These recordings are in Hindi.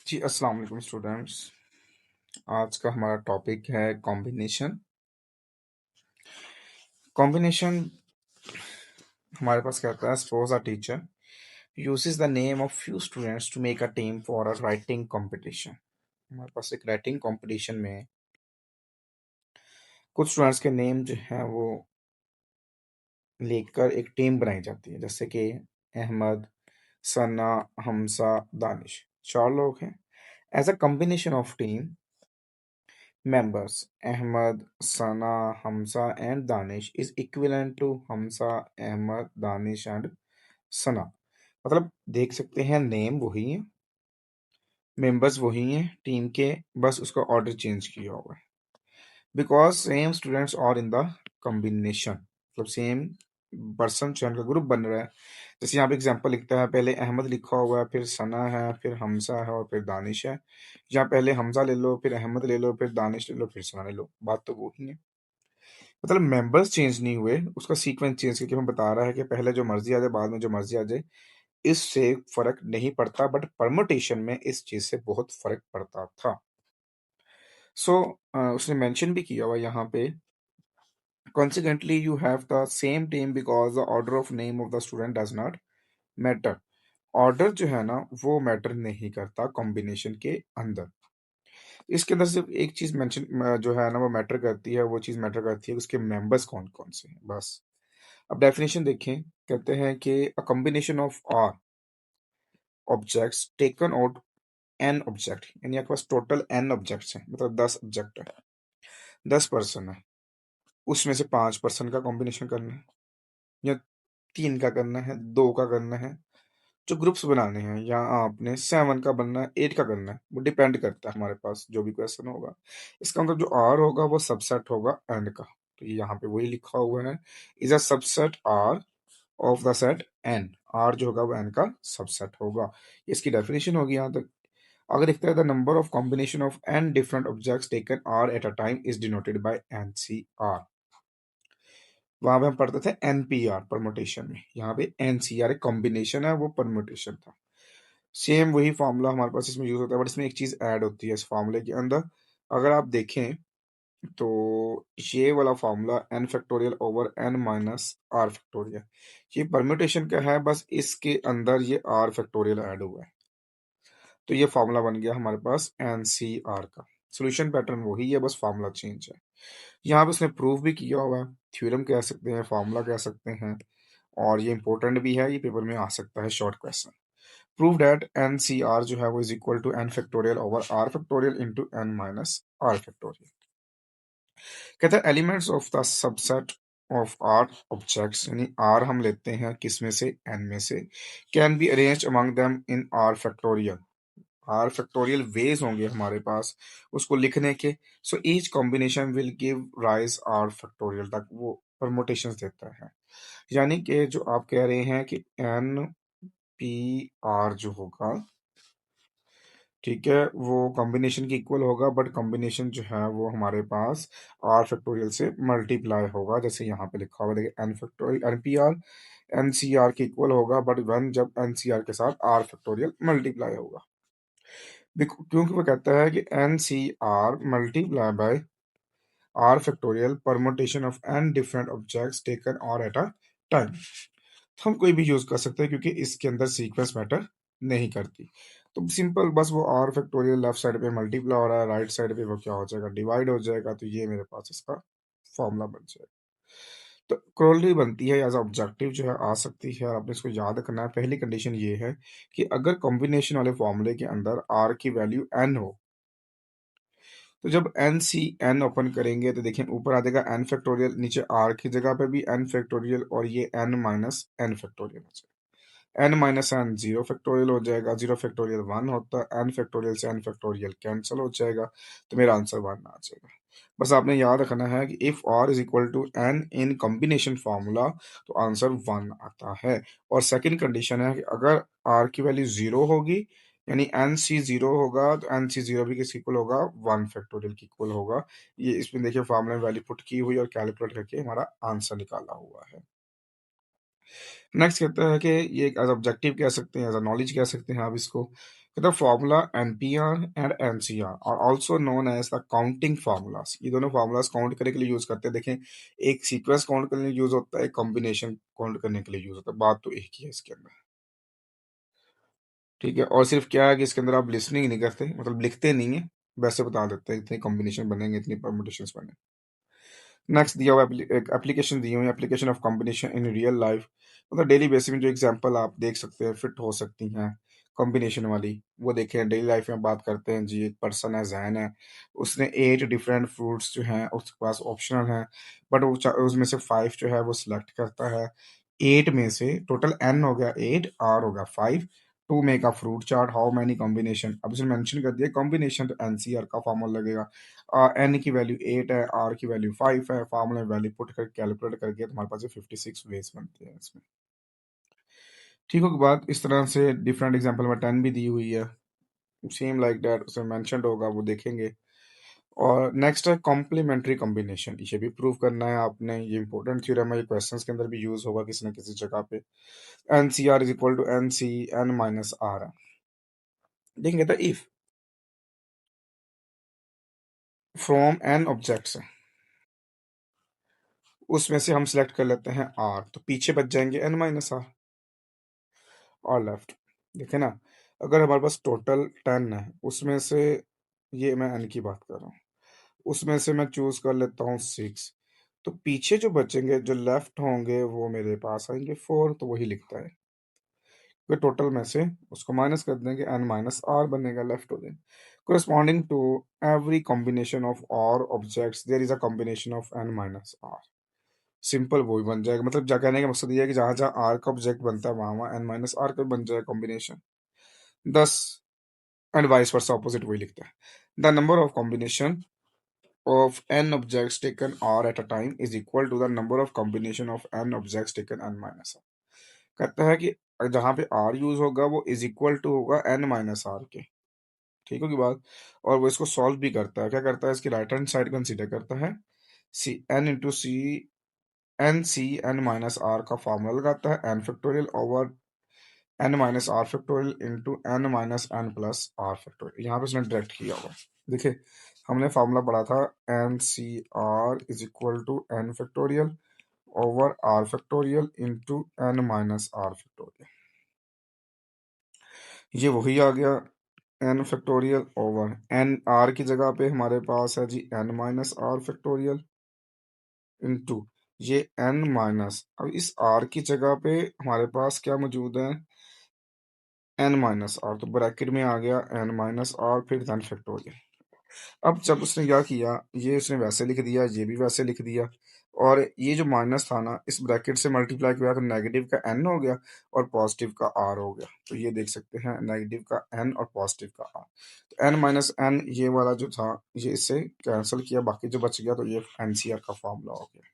जी, अस्सलाम वालेकुम स्टूडेंट्स। आज का हमारा टॉपिक है कॉम्बिनेशन। कॉम्बिनेशन हमारे पास कहता है suppose a teacher uses the name of few students to make a team for a writing competition. हमारे पास एक राइटिंग कंपटीशन में कुछ स्टूडेंट्स के नेम जो हैं वो लेकर एक टीम बनाई जाती है, जैसे कि अहमद, सना, हमजा, दानिश। चार लोग हैं। As a combination of team members Ahmad, Sana, Hamza, and Danish is equivalent to Hamza, Ahmad, Danish and Sana। मतलब देख सकते हैं नेम वही है, मेंबर्स वही हैं टीम के, बस उसका ऑर्डर चेंज किया हुआ है। बिकॉज सेम स्टूडेंट्स और इन द कॉम्बिनेशन, मतलब सेम पर्सन जो है उनका ग्रुप बन रहा है। जैसे यहाँ पे एग्जांपल लिखता है, पहले अहमद लिखा हुआ है, फिर सना है, फिर हमजा है और फिर दानिश है। या पहले हमजा ले लो, फिर अहमद ले लो, फिर दानिश ले लो, फिर सना ले लो, बात तो वो ही है। मतलब मेंबर्स चेंज नहीं हुए, उसका सीक्वेंस चेंज करके हमें बता रहा है कि पहले जो मर्जी आ जाए, बाद में जो मर्जी आ जाए, इससे फर्क नहीं पड़ता, बट परमुटेशन में इस चीज से बहुत फर्क पड़ता था। सो उसने मेंशन भी किया हुआ यहाँ पे, consequently you have the same team because the order of name of the student does not matter। Order जो है ना वो मैटर नहीं करता कॉम्बिनेशन के अंदर। इसके अंदर सिर्फ एक चीज मेंशन जो है ना वो मैटर करती है, वो चीज मैटर करती है उसके मेंबर्स कौन कौन से हैं, बस। अब डेफिनेशन देखें, कहते हैं कि a combination of r objects taken out n object, यानी आपके पास टोटल एन ऑब्जेक्ट्स हैं, मतलब 10 ऑब्जेक्ट है, 10 पर्सन है, उसमें से 5 पर्सन का कॉम्बिनेशन करना है, या 3 का करना है, 2 का करना है। जो ग्रुप्स बनाने हैं, या आपने 7 का बनना है, 8 का करना है, वो डिपेंड करता है हमारे पास जो भी क्वेश्चन होगा। इसका मतलब जो आर होगा वो सबसेट होगा एन का। तो ये यहाँ पे वही लिखा हुआ है, is a subset r of the set n. R जो होगा वो एन का सबसेट होगा। इसकी डेफिनेशन होगी यहाँ तक। अगर लिखता है the number of combination of n different objects taken r at a time is denoted by n c r. वहां पे हम पढ़ते थे एनपीआर परमुटेशन में, यहाँ पे एनसीआर एक कॉम्बिनेशन है, वो परमुटेशन था। सेम वही फॉर्मूला हमारे पास इसमें यूज होता है, बट इसमें एक चीज ऐड होती है इस फॉर्मूले के अंदर। अगर आप देखें तो ये वाला formula n factorial over n minus r factorial, ये परम्यूटेशन का है, बस इसके अंदर ये आर फैक्टोरियल ऐड हुआ है। तो ये फॉर्मूला बन गया हमारे पास एन सी आर का। सोल्यूशन पैटर्न वही है, बस फॉर्मूला चेंज है। यहाँ पे उसने प्रूव भी किया हुआ है, थ्योरम कह सकते हैं, फॉर्मूला कह सकते हैं, और ये इंपॉर्टेंट भी है, ये पेपर में आ सकता है short question. Prove that n c r जो है वो is equal to n factorial over r factorial into n minus r factorial. कहता है elements of the subset of r objects, यानी आर हम लेते हैं किस में से, एन में से, can be arranged among them in r factorial. R factorial ways होंगे हमारे पास उसको लिखने के। So each combination will give rise are factorial तक वो परमुटेशंस देता है। यानी कि जो आप कह रहे हैं कि एन पी आर जो होगा, ठीक है, वो कॉम्बिनेशन के इक्वल होगा, बट कॉम्बिनेशन जो है वो हमारे पास आर फैक्टोरियल से मल्टीप्लाई होगा, जैसे यहाँ पे लिखा हुआ देखिए n factorial n p r n c r के इक्वल होगा, बट वन जब एन सी आर के साथ आर फैक्टोरियल मल्टीप्लाई होगा। क्योंकि वो कहता है कि n c r multiply by r factorial permutation of n different objects taken और एट अ टाइम। हम कोई भी यूज कर सकते हैं क्योंकि इसके अंदर सीक्वेंस मैटर नहीं करती। तो सिंपल बस वो आर फैक्टोरियल लेफ्ट साइड पे मल्टीप्लाई हो रहा है, राइट साइड पे वो क्या हो जाएगा, डिवाइड हो जाएगा। तो ये मेरे पास इसका फॉर्मूला बन जाएगा। तो क्रोलरी बनती है एज ऑब्जेक्टिव जो है आ सकती है, और आपने इसको याद करना है। पहली कंडीशन ये है कि अगर कॉम्बिनेशन वाले फॉर्मूले के अंदर आर की वैल्यू एन हो, तो जब एन सी एन ओपन करेंगे तो देखिए ऊपर आ जाएगा एन फैक्टोरियल, नीचे आर की जगह पे भी एन फैक्टोरियल, और ये एन माइनस एन फैक्टोरियल हो जाएगा। N minus n zero factorial हो जाएगा, जीरो फैक्टोरियल वन होता है, एन फैक्टोरियल से एन फैक्टोरियल कैंसिल हो जाएगा, तो मेरा आंसर वन आ जाएगा। बस आपने याद रखना है कि if r is equal to n in combination formula, तो आंसर वन आता है। और सेकंड कंडीशन है कि अगर आर की वैल्यू जीरो होगी, यानी एन सी जीरो होगा, तो एन सी जीरो भी किसके इक्वल होगा, वन फैक्टोरियल की इक्वल होगा। ये इसमें देखिए फार्मूला में वैल्यू पुट की हुई और कैलकुलेट करके हमारा आंसर निकाला हुआ है। नेक्स्ट कहता है कि ये एज ऑब्जेक्टिव कह सकते हैं, एज अ नॉलेज कह सकते हैं आप इसको, The formula NPR and NCR are also known as the counting formulas. ये दोनों formulas काउंट करने के लिए यूज करते हैं। देखें, एक सीक्वेंस काउंट करने के लिए यूज होता है, एक कॉम्बिनेशन काउंट करने के लिए यूज होता है। बात तो एक ही है इसके अंदर, ठीक है। और सिर्फ क्या है कि इसके अंदर आप लिसनिंग नहीं करते, मतलब लिखते नहीं है, वैसे बता देते हैं इतने कॉम्बिनेशन बनेंगे, इतनी परमुटेशंस बनेंगे। नेक्स्ट दिया हुआ एक एप्लीकेशन दी हुई है, application of combination in real life. मतलब डेली बेसिस में जो एग्जांपल आप देख सकते हैं फिट हो सकती हैं कॉम्बिनेशन वाली, वो देखें। डेली लाइफ में बात करते हैं जी, एक पर्सन है, जैन है, उसने 8 डिफरेंट फ्रूट्स जो हैं उसके पास ऑप्शनल हैं, बट वो उसमें से 5 जो है वो सिलेक्ट करता है। 8 में से टोटल n हो गया 8, r हो गया 5, to make a fruit chart, how many combination. अब उसने मेंशन कर दिया कॉम्बिनेशन, तो एनसीआर का फॉर्मूला लगेगा। एन की वैल्यू 8 है, आर की वैल्यू 5 है, फार्मूला वैल्यू पुट कर कैलकुलेट करके तुम्हारे पास 56 वेज बनते हैं इसमें। ठीक होगी बात। इस तरह से डिफरेंट एग्जांपल में 10 भी दी हुई है, सेम लाइक दैट उसमें मेंशन्ड होगा, वो देखेंगे। और नेक्स्ट है कॉम्प्लीमेंट्री कॉम्बिनेशन, ये भी प्रूव करना है आपने। ये इंपॉर्टेंट थ्योरम है, ये क्वेश्चंस के अंदर भी यूज होगा किसी न किसी जगह पे। N c r is equal to n c n minus r है। देखेंगे तो इफ फ्रॉम एन ऑब्जेक्ट्स है, उसमें से हम सिलेक्ट कर लेते हैं आर, तो पीछे बच जाएंगे एन माइनस आर और लेफ्ट। देखे ना, अगर हमारे पास टोटल 10 है, उसमें से ये मैं एन की बात कर रहा हूँ, उसमें से मैं चूज कर लेता हूँ 6, तो पीछे जो बचेंगे जो लेफ्ट होंगे वो मेरे पास आएंगे 4, तो वही लिखता है कि टोटल में से उसको माइनस कर देंगे, एन माइनस आर बनेगा लेफ्ट हो जाएगा। Corresponding to every combination of R objects there is a combination of n minus r। Simple वही बन जाएगा, मतलब जा कहने का मकसद ये है कि जहां जहां आर का ऑब्जेक्ट बनता है वहां वहां एन माइनस आर का बन जाएगा combination. 10 and vice versa opposite वही लिखता है। The number of combination of n objects taken r at a time is equal to the number of combination of n objects taken n minus r। कहता है कि जहां पे r यूज होगा वो इज इक्वल टू होगा n माइनस आर के। ठीक होगी बात। और वो इसको सॉल्व भी करता है, क्या करता है, इसकी राइट हैंड साइड कंसीडर करता है, c n into c n c n minus r का फॉर्मूला लगाता है, n factorial over n minus r factorial into n minus n plus r factorial. यहाँ पे उसने डायरेक्ट किया हुआ। देखिए, हमने फॉर्मूला पढ़ा था n c r is equal to n factorial over r factorial into n minus r factorial. ये वही आ गया, n factorial over n, r की जगह पे हमारे पास है जी n minus r factorial into ये एन माइनस, अब इस आर की जगह पे हमारे पास क्या मौजूद है, एन माइनस आर, तो ब्रैकेट में आ गया एन माइनस आर फिर धन फैक्टोरियल। अब जब उसने क्या किया, ये उसने वैसे लिख दिया, ये भी वैसे लिख दिया, और ये जो माइनस था ना, इस ब्रैकेट से मल्टीप्लाई किया तो नेगेटिव का एन हो गया और पॉजिटिव का आर हो गया। तो ये देख सकते हैं नेगेटिव का एन और पॉजिटिव का आर, तो एन माइनस एन ये वाला जो था ये इससे कैंसिल किया, बाकी जो बच गया तो ये एनसीआर का फॉर्मूला हो गया।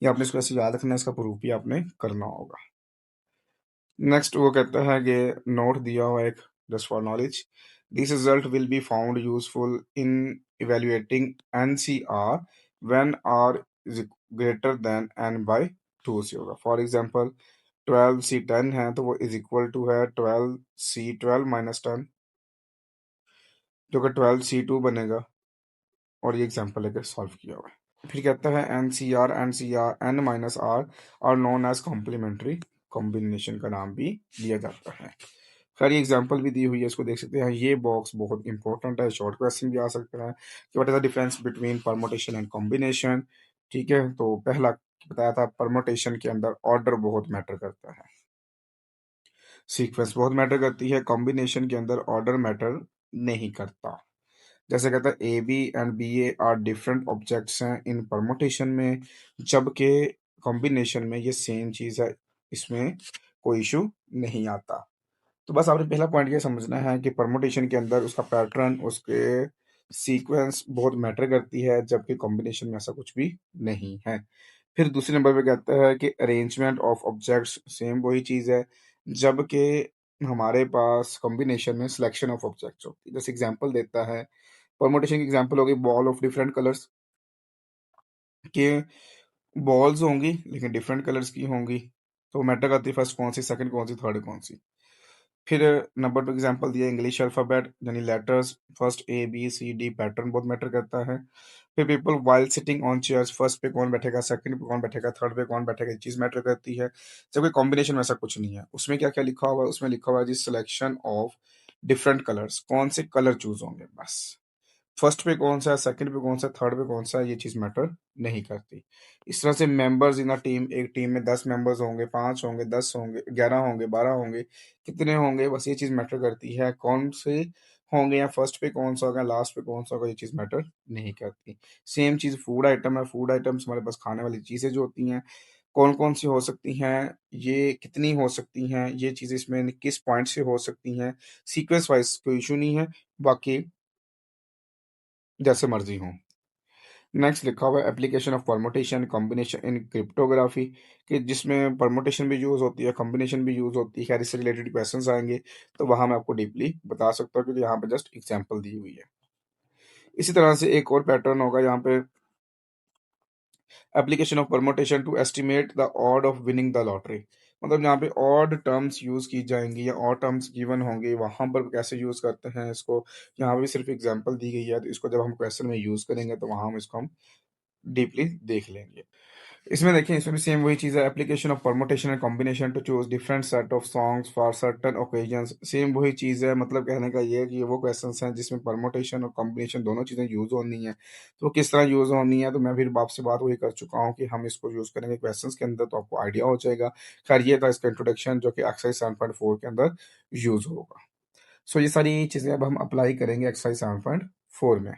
ये आपने इसको ऐसे याद रखना है, इसका प्रूफ भी आपने करना होगा। नेक्स्ट वो कहता है कि नोट दिया हुआ एक, just for knowledge, this result will be found useful in evaluating NCR when r is greater than n by 2 से होगा। फॉर एग्जांपल 12 सी 10 है तो वो इज इक्वल टू है 12 सी 12 माइनस 10, जो कि 12 सी 2 बनेगा। और ये एग्जांपल लेकर सॉल्व किया हुआ है। फिर कहता है n c r n minus r और नोन एज कॉम्प्लीमेंट्री कॉम्बिनेशन का नाम भी दिया जाता है। खैर ये एग्जांपल भी दी हुई है, इसको देख सकते हैं। ये बॉक्स बहुत इंपॉर्टेंट है, शॉर्ट क्वेश्चन भी आ सकता है कि what is the difference between permutation and combination. ठीक है, तो पहला बताया था परमुटेशन के अंदर ऑर्डर बहुत मैटर करता है, सीक्वेंस बहुत मैटर करती है, कॉम्बिनेशन के अंदर ऑर्डर मैटर नहीं करता। जैसे कहता है A B and B A are different objects हैं इन परमुटेशन में, जबकि कॉम्बिनेशन में ये सेम चीज है, इसमें कोई इशू नहीं आता। तो बस आपने पहला पॉइंट ये समझना है कि परमुटेशन के अंदर उसका पैटर्न, उसके सीक्वेंस बहुत मैटर करती है, जबकि कॉम्बिनेशन में ऐसा कुछ भी नहीं है। फिर दूसरे नंबर पे कहता है कि अरेंजमेंट ऑफ ऑब्जेक्ट्स सेम वही चीज है, जबकि हमारे पास कॉम्बिनेशन में सिलेक्शन ऑफ ऑब्जेक्ट्स होती है। जैसे एग्जांपल देता है, परमुटेशन की एग्जांपल होगी बॉल ऑफ डिफरेंट कलर्स, के बॉल्स होंगी लेकिन डिफरेंट कलर्स की होंगी, तो मैटर करती है फर्स्ट कौन सी, सेकंड कौन सी, थर्ड कौन सी। फिर नंबर 2 एग्ज़ाम्पल दिया इंग्लिश अल्फ़ाबेट यानी letters first A, B, C, D pattern बहुत मैटर करता है। फिर people while sitting on chairs first पे कौन बैठेगा, सेकंड पे कौन बैठेगा, थर्ड पे कौन बैठेगा, ये चीज़ मैटर करती है। जबकि कॉम्बिनेशन में ऐसा कुछ नहीं है। उसमें क्या-क्या लिखा हुआ है, उसमें लिखा हुआ है जी सिलेक्शन ऑफ डिफरेंट कलर्स कौन से कलर चूज़ होंगे बस। फर्स्ट पे कौन-सा है, सेकंड पे कौन-सा है, थर्ड पे कौन-सा है, ये चीज़ मैटर नहीं करती। इस तरह से मेंबर्स इन अ टीम एक टीम में 10 मेंबर्स होंगे, 5 होंगे, 10 होंगे, 11 होंगे, 12 होंगे, कितने होंगे बस ये चीज़ मैटर करती है। कौन से होंगे या फर्स्ट पे कौन-सा होगा, लास्ट पे कौन-सा होगा, ये चीज़ मैटर नहीं करती। सेम चीज़ फूड आइटम है, फूड आइटम्स हमारे पास खाने वाली चीज़ें जो होती हैं, कौन-कौन सी हो सकती हैं, ये कितनी हो सकती हैं, ये चीज़ें इसमें किस पॉइंट से हो सकती हैं, सीक्वेंस वाइज़ कोई इश्यू नहीं है, बाकी जैसे मर्ज़ी हो। नेक्स्ट लिखा हुआ है application of permutation combination in cryptography कि जिसमें परमुटेशन भी यूज़ होती है कॉम्बिनेशन भी यूज़ होती है इससे रिलेटेड क्वेश्चंस आएंगे तो वहाँ मैं आपको डीपली बता सकता हूँ क्योंकि यहाँ पे जस्ट एग्जांपल दी हुई है। इसी तरह से एक और पैटर्न होगा यहाँ पे application of permutation to estimate the odd of winning the lottery मतलब यहाँ पे ऑड टर्म्स यूज की जाएंगी या ऑड टर्म्स गिवन होंगे वहां पर कैसे यूज करते हैं इसको यहाँ पे सिर्फ एग्जांपल दी गई है तो इसको जब हम क्वेश्चन में यूज करेंगे तो वहां हम इसको हम डीपली देख लेंगे। इसमें देखिए इसमें भी सेम वही चीज़ है application of permutation and combination to choose different set of songs for certain occasions same वही चीज़ है मतलब कहने का ये है कि ये वो क्वेश्चंस हैं जिसमें परमुटेशन और कॉम्बिनेशन दोनों चीज़ें यूज होनी है तो किस तरह यूज होनी है तो मैं फिर आपसे बात वही कर चुका हूँ कि हम इसको यूज करेंगे क्वेश्चंस के अंदर तो आपको आइडिया हो जाएगा। खैर ये था इसका इंट्रोडक्शन जो कि एक्सरसाइज 7.4 के अंदर यूज होगा। सो ये सारी चीज़ें अब हम अप्लाई करेंगे एक्सरसाइज 7.4 में।